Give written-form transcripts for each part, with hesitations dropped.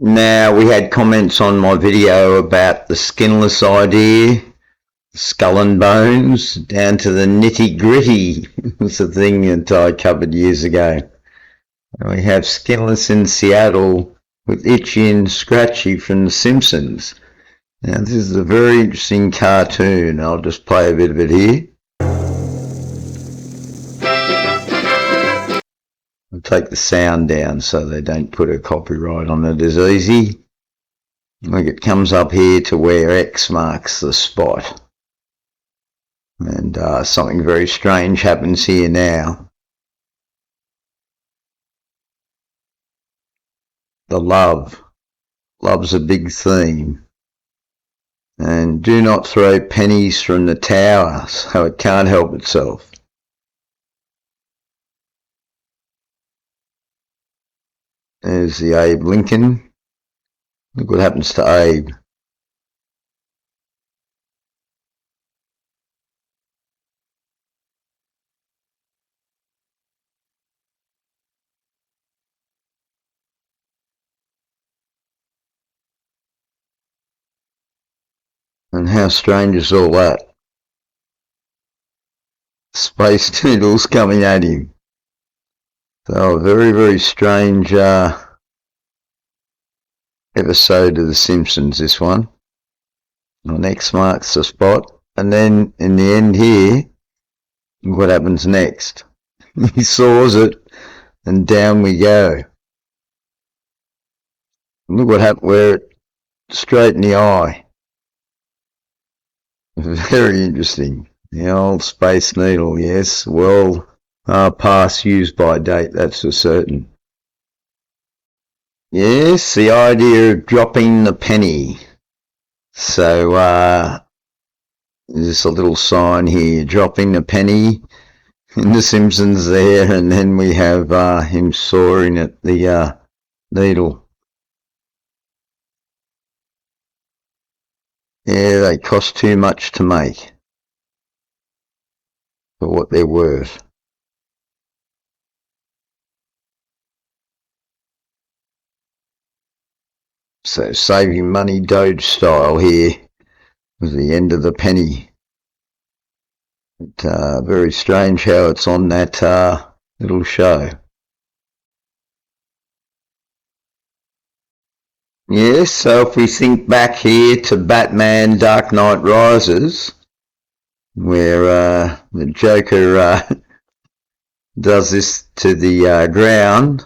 Now, we had comments on my video about the skinless idea, skull and bones, down to the nitty gritty. It's a thing that I covered years ago. And we have skinless in Seattle with Itchy and Scratchy from The Simpsons. Now, this is a very interesting cartoon. I'll just play a bit of it here. I'll take the sound down so they don't put a copyright on it as easy. Like it comes up here to where X marks the spot. And something very strange happens here now. The love. Love's a big theme. And do not throw pennies from the tower, so it can't help itself. There's the Abe Lincoln. Look what happens to Abe. And how strange is all that? Space Noodles coming at him. So a very, very strange episode of The Simpsons, this one. On X marks the spot. And then in the end here, what happens next? He saws it and down we go. Look what happened, where it straight in the eye. Very interesting. The old Space Needle, yes. Well past use by date, that's for certain. Yes, the idea of dropping the penny. So there's a little sign here, dropping the penny in The Simpsons there, and then we have him sawing at the needle. Yeah, they cost too much to make for what they're worth. So saving money Doge style here was the end of the penny. But, very strange how it's on that little show. Yes, so if we think back here to Batman Dark Knight Rises, where the Joker does this to the ground,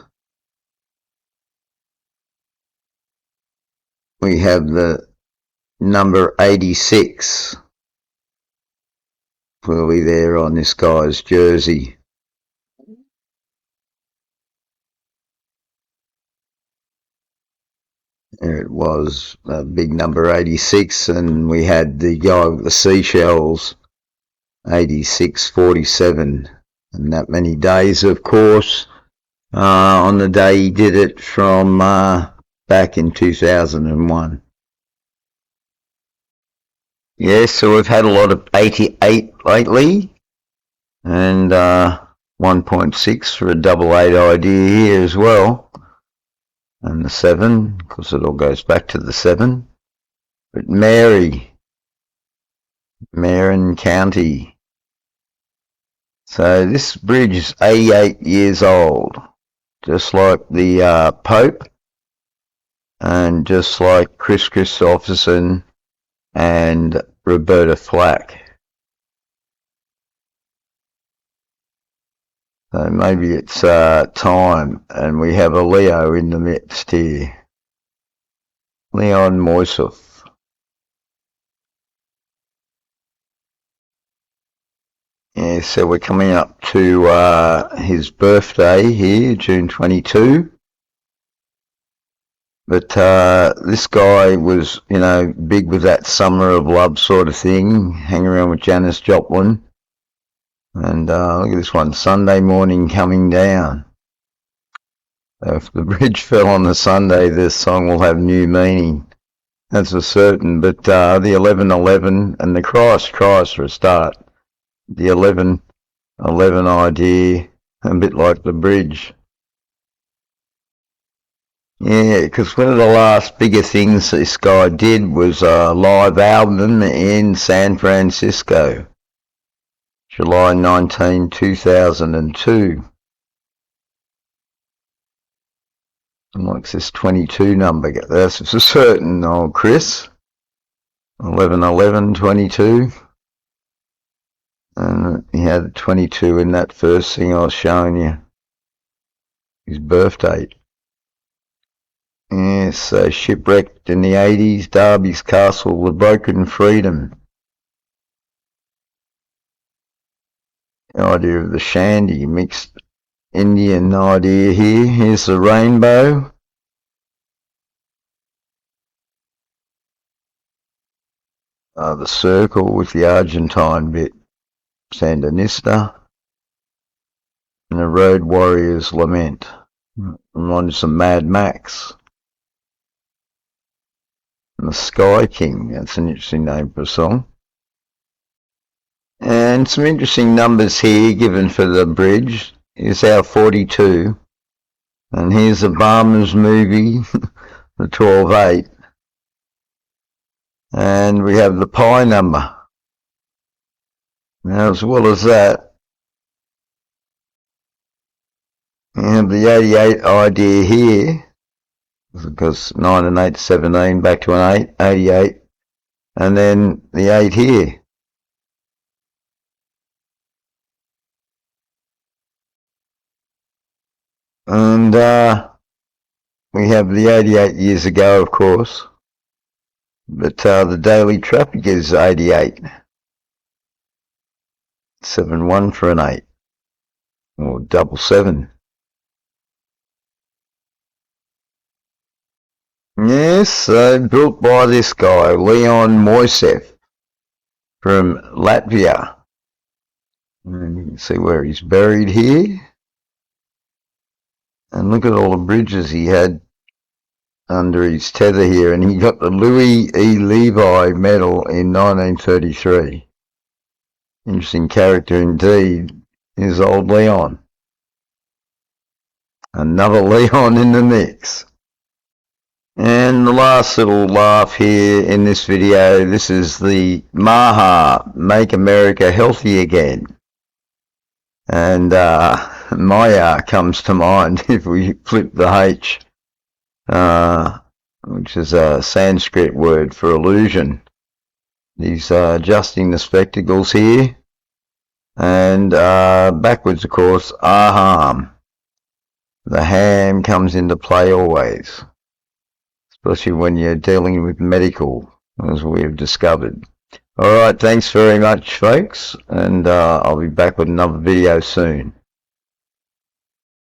we have the number 86 clearly there on this guy's jersey. There it was, a big number 86, and we had the guy with the seashells, 8647, and that many days, of course, on the day he did it from back in 2001. Yes, so we've had a lot of 88 lately, and 1.6 for a double 8 idea here as well. And the 7, because it all goes back to the 7. But Marin County. So this bridge is 88 years old, just like the Pope, and just like Chris Christopherson and Roberta Flack. So maybe it's time, and we have a Leo in the midst here. Leon Moisov. Yeah, so we're coming up to his birthday here, June 22. But this guy was, you know, big with that Summer of Love sort of thing, hanging around with Janis Joplin. And look at this one, Sunday morning coming down. So if the bridge fell on the Sunday, this song will have new meaning. That's for certain. But the 11:11 and the Christ for a start. The 11:11 idea, a bit like the bridge. Yeah, because one of the last bigger things this guy did was a live album in San Francisco, July 19, 2002. What's this 22 number? That's for certain, old Chris. 11/11/22. And he had 22 in that first thing I was showing you. His birth date. Yes, shipwrecked in the 80s, Derby's Castle, The Broken Freedom. The idea of the shandy, mixed Indian idea here. Here's the rainbow. The circle with the Argentine bit. Sandinista. And the Road Warrior's Lament. Reminds us of Mad Max. And the Sky King, that's an interesting name for a song. And some interesting numbers here given for the bridge. Here's our 42. And here's Obama's movie, the 12/8. And we have the pi number. Now, as well as that, we have the 88 idea here, because 9 and 8 is 17, back to an 8, 88, and then the 8 here. And we have the 88 years ago, of course, but the daily traffic is 88. 7-1 for an 8, or 7-7. Yes, built by this guy, Leon Moisev, from Latvia. And you can see where he's buried here. And look at all the bridges he had under his tether here. And he got the Louis E. Levi Medal in 1933. Interesting character indeed, is old Leon. Another Leon in the mix. And the last little laugh here in this video, this is the Maha, Make America Healthy Again. And Maya comes to mind if we flip the H, which is a Sanskrit word for illusion. He's adjusting the spectacles here. And backwards, of course, aham. The ham comes into play always, especially when you're dealing with medical, as we have discovered. All right, thanks very much, folks, and I'll be back with another video soon.